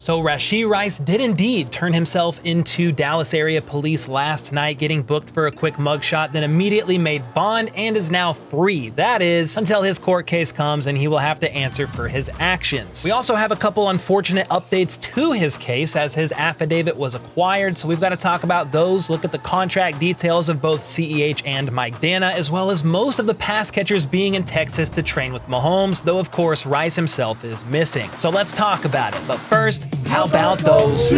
So Rashee Rice did indeed turn himself into Dallas area police last night, getting booked for a quick mugshot, then immediately made bond and is now free. That is, until his court case comes and he will have to answer for his actions. We also have a couple unfortunate updates to his case as his affidavit was acquired, so we've got to talk about those, look at the contract details of both CEH and Mike Danna, as well as most of the pass catchers being in Texas to train with Mahomes, though of course Rice himself is missing. So let's talk about it, but first, how about those?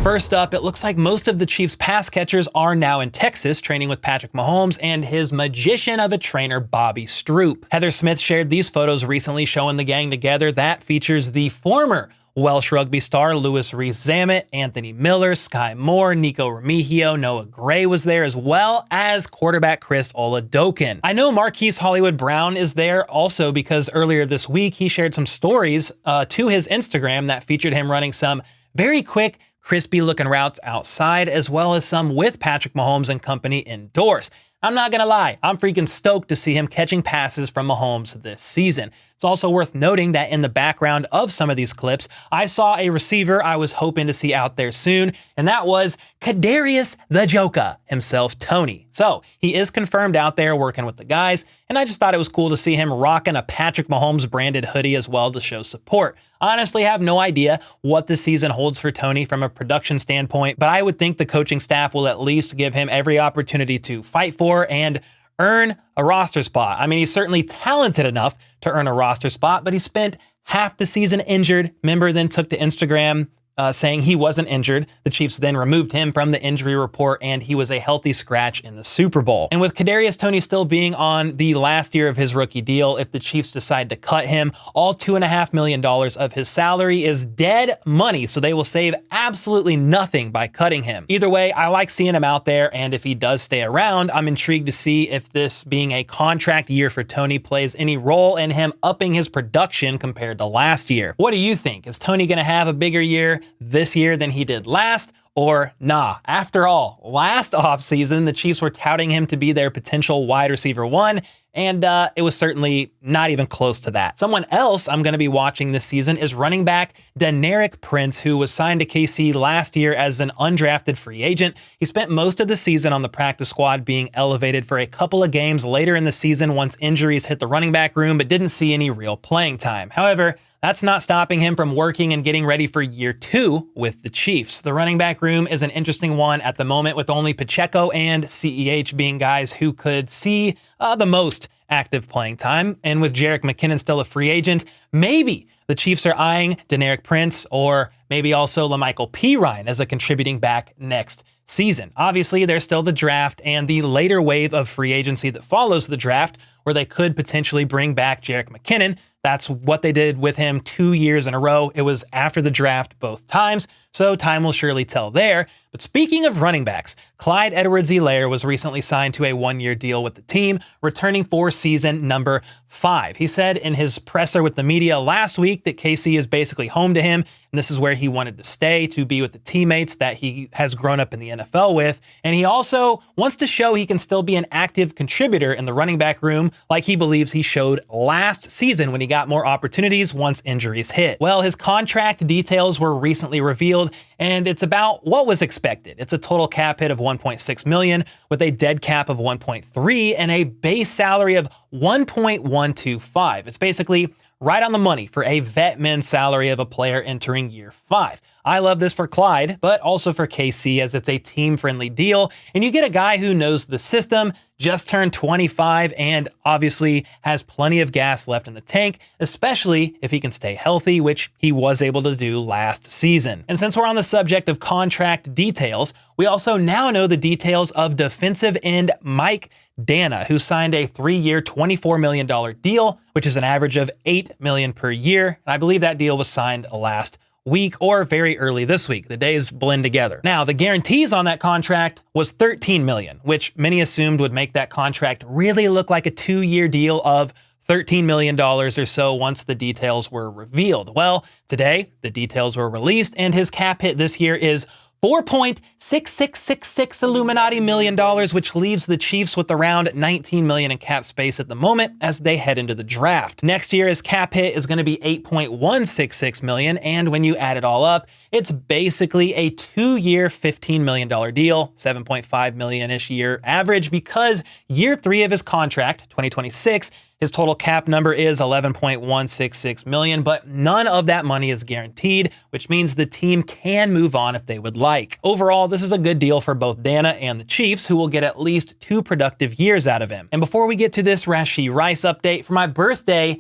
First up, it looks like most of the Chiefs' pass catchers are now in Texas training with Patrick Mahomes and his magician of a trainer, Bobby Stroop. Heather Smith shared these photos recently showing the gang together. That features the former Welsh rugby star Louis Rees-Zammit, Anthony Miller, Sky Moore, Nico Remigio, Noah Gray was there, as well as quarterback Chris Oladokin. I know Marquise Hollywood Brown is there also because earlier this week he shared some stories to his Instagram that featured him running some very quick, crispy looking routes outside, as well as some with Patrick Mahomes and company indoors. I'm not gonna lie, I'm freaking stoked to see him catching passes from Mahomes this season. It's also worth noting that in the background of some of these clips, I saw a receiver I was hoping to see out there soon, and that was Kadarius the Joker himself, Tony. So he is confirmed out there working with the guys, and I just thought it was cool to see him rocking a Patrick Mahomes branded hoodie as well to show support. Honestly, have no idea what the season holds for Tony from a production standpoint, but I would think the coaching staff will at least give him every opportunity to fight for and earn a roster spot. I mean, he's certainly talented enough to earn a roster spot, but he spent half the season injured. Remember, then took to Instagram saying he wasn't injured. The Chiefs then removed him from the injury report, and he was a healthy scratch in the Super Bowl. And with Kadarius Toney still being on the last year of his rookie deal, if the Chiefs decide to cut him, all $2.5 million of his salary is dead money, so they will save absolutely nothing by cutting him. Either way, I like seeing him out there, and if he does stay around, I'm intrigued to see if this being a contract year for Toney plays any role in him upping his production compared to last year. What do you think? Is Toney going to have a bigger year this year than he did last, or nah? After all, last offseason, the Chiefs were touting him to be their potential wide receiver one, and it was certainly not even close to that. Someone else I'm going to be watching this season is running back Deneric Prince, who was signed to KC last year as an undrafted free agent. He spent most of the season on the practice squad, being elevated for a couple of games later in the season once injuries hit the running back room, but didn't see any real playing time. However, that's not stopping him from working and getting ready for year 2 with the Chiefs. The running back room is an interesting one at the moment, with only Pacheco and CEH being guys who could see the most active playing time. And with Jerick McKinnon still a free agent, maybe the Chiefs are eyeing Deneric Prince or maybe also LaMichael Pirine as a contributing back next season. Obviously, there's still the draft and the later wave of free agency that follows the draft, where they could potentially bring back Jerick McKinnon. That's what they did with him 2 years in a row. It was after the draft both times, so time will surely tell there. But speaking of running backs, Clyde Edwards-Helaire was recently signed to a 1-year deal with the team, returning for season number 5. He said in his presser with the media last week that KC is basically home to him, and this is where he wanted to stay, to be with the teammates that he has grown up in the NFL with. And he also wants to show he can still be an active contributor in the running back room, like he believes he showed last season when he got more opportunities once injuries hit. Well, his contract details were recently revealed, and it's about what was expected. It's a total cap hit of $1.6 million with a dead cap of $1.3 and a base salary of $1.125. It's basically right on the money for a vet min salary of a player entering year 5. I love this for Clyde, but also for KC, as it's a team-friendly deal, and you get a guy who knows the system, just turned 25, and obviously has plenty of gas left in the tank, especially if he can stay healthy, which he was able to do last season. And since we're on the subject of contract details, we also now know the details of defensive end Mike Danna, who signed a 3-year, $24 million deal, which is an average of $8 million per year. And I believe that deal was signed last week or very early this week. The days blend together. Now, the guarantees on that contract was $13 million, which many assumed would make that contract really look like a 2-year deal of $13 million or so once the details were revealed. Well, today, the details were released, and his cap hit this year is $4.6666 Illuminati million, which leaves the Chiefs with around $19 million in cap space at the moment as they head into the draft. Next year, his cap hit is going to be $8.166 million, and when you add it all up, it's basically a 2-year, $15 million deal, $7.5 million-ish year average, because year 3 of his contract, 2026, his total cap number is $11.166 million, but none of that money is guaranteed, which means the team can move on if they would like. Overall, this is a good deal for both Danna and the Chiefs, who will get at least 2 productive years out of him. And before we get to this Rashee Rice update, for my birthday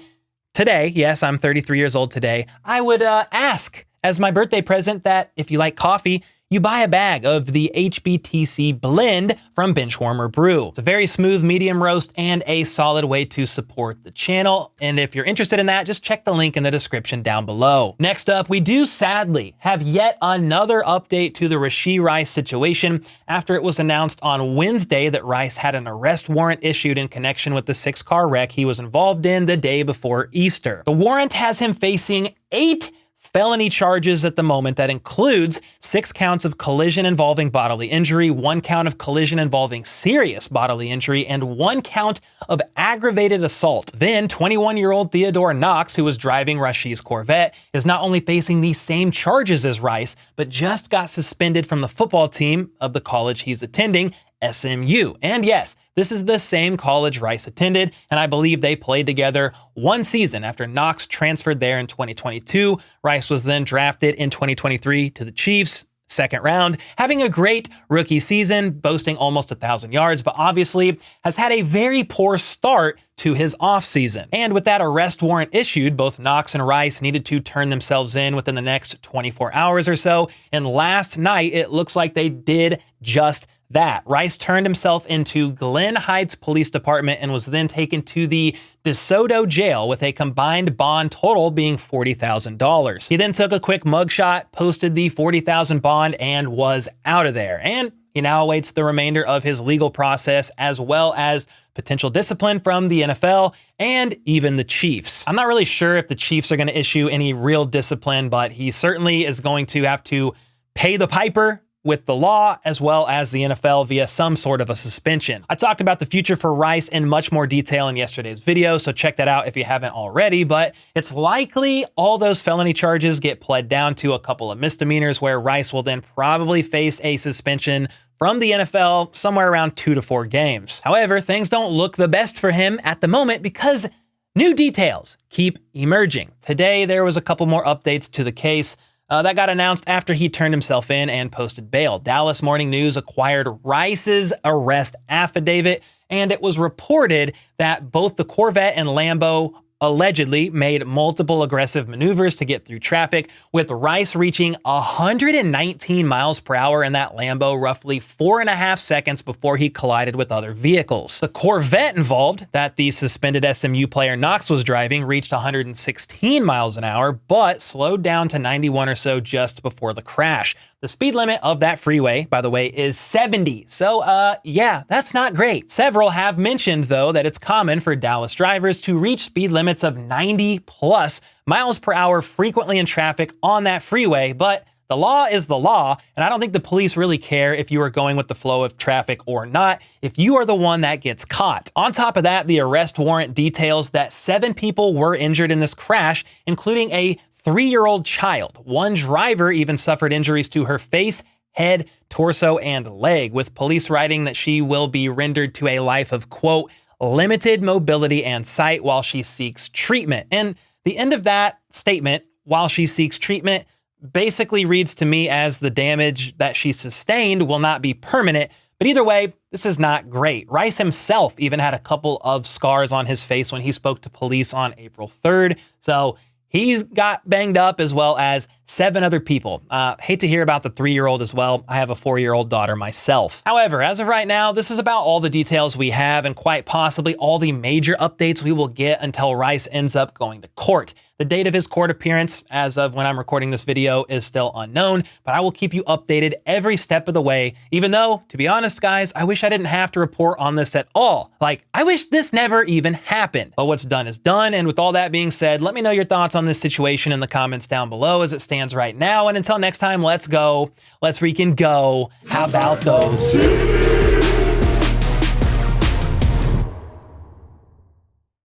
today, yes, I'm 33 years old today, I would ask as my birthday present that if you like coffee, you buy a bag of the HBTC blend from Benchwarmer Brew. It's a very smooth medium roast and a solid way to support the channel. And if you're interested in that, just check the link in the description down below. Next up, we do sadly have yet another update to the Rashee Rice situation after it was announced on Wednesday that Rice had an arrest warrant issued in connection with the 6-car wreck he was involved in the day before Easter. The warrant has him facing 8 felony charges at the moment that includes 6 counts of collision involving bodily injury, 1 count of collision involving serious bodily injury, and 1 count of aggravated assault. Then 21-year-old Theodore Knox, who was driving Rashee's Corvette, is not only facing these same charges as Rice, but just got suspended from the football team of the college he's attending, SMU. And yes, this is the same college Rice attended, and I believe they played together 1 season after Knox transferred there in 2022. Rice was then drafted in 2023 to the Chiefs, 2nd round, having a great rookie season, boasting almost 1,000 yards, but obviously has had a very poor start to his offseason. And with that arrest warrant issued, both Knox and Rice needed to turn themselves in within the next 24 hours or so, and last night it looks like they did just that. Rice turned himself into Glen Heights Police Department and was then taken to the DeSoto jail with a combined bond total being $40,000. He then took a quick mugshot, posted the $40,000 bond, and was out of there. And he now awaits the remainder of his legal process, as well as potential discipline from the NFL and even the Chiefs. I'm not really sure if the Chiefs are going to issue any real discipline, but he certainly is going to have to pay the piper with the law as well as the NFL via some sort of a suspension. I talked about the future for Rice in much more detail in yesterday's video, so check that out if you haven't already, but it's likely all those felony charges get pled down to a couple of misdemeanors where Rice will then probably face a suspension from the NFL somewhere around 2 to 4 games. However, things don't look the best for him at the moment because new details keep emerging. Today, there was a couple more updates to the case. That got announced after he turned himself in and posted bail. Dallas Morning News acquired Rice's arrest affidavit, and it was reported that both the Corvette and Lambo allegedly made multiple aggressive maneuvers to get through traffic, with Rice reaching 119 miles per hour in that Lambo roughly 4.5 seconds before he collided with other vehicles. The Corvette involved, that the suspended SMU player Knox was driving, reached 116 miles an hour, but slowed down to 91 or so just before the crash. The speed limit of that freeway, by the way, is 70. So, yeah, that's not great. Several have mentioned, though, that it's common for Dallas drivers to reach speed limits of 90 plus miles per hour frequently in traffic on that freeway, but the law is the law, and I don't think the police really care if you are going with the flow of traffic or not, if you are the one that gets caught. On top of that, the arrest warrant details that 7 people were injured in this crash, including a 3-year-old child. One driver even suffered injuries to her face, head, torso, and leg, with police writing that she will be rendered to a life of, quote, limited mobility and sight while she seeks treatment. And the end of that statement, while she seeks treatment, basically reads to me as the damage that she sustained will not be permanent. But either way, this is not great. Rice himself even had a couple of scars on his face when he spoke to police on April 3rd. So he's got banged up, as well as 7 other people. Hate to hear about the 3-year-old as well. I have a 4-year-old daughter myself. However, as of right now, this is about all the details we have, and quite possibly all the major updates we will get until Rice ends up going to court. The date of his court appearance, as of when I'm recording this video, is still unknown, but I will keep you updated every step of the way, even though, to be honest, guys, I wish I didn't have to report on this at all. Like, I wish this never even happened. But what's done is done, and with all that being said, let me know your thoughts on this situation in the comments down below as it stands stands right now. And until next time, let's go. Let's freaking go. How about those?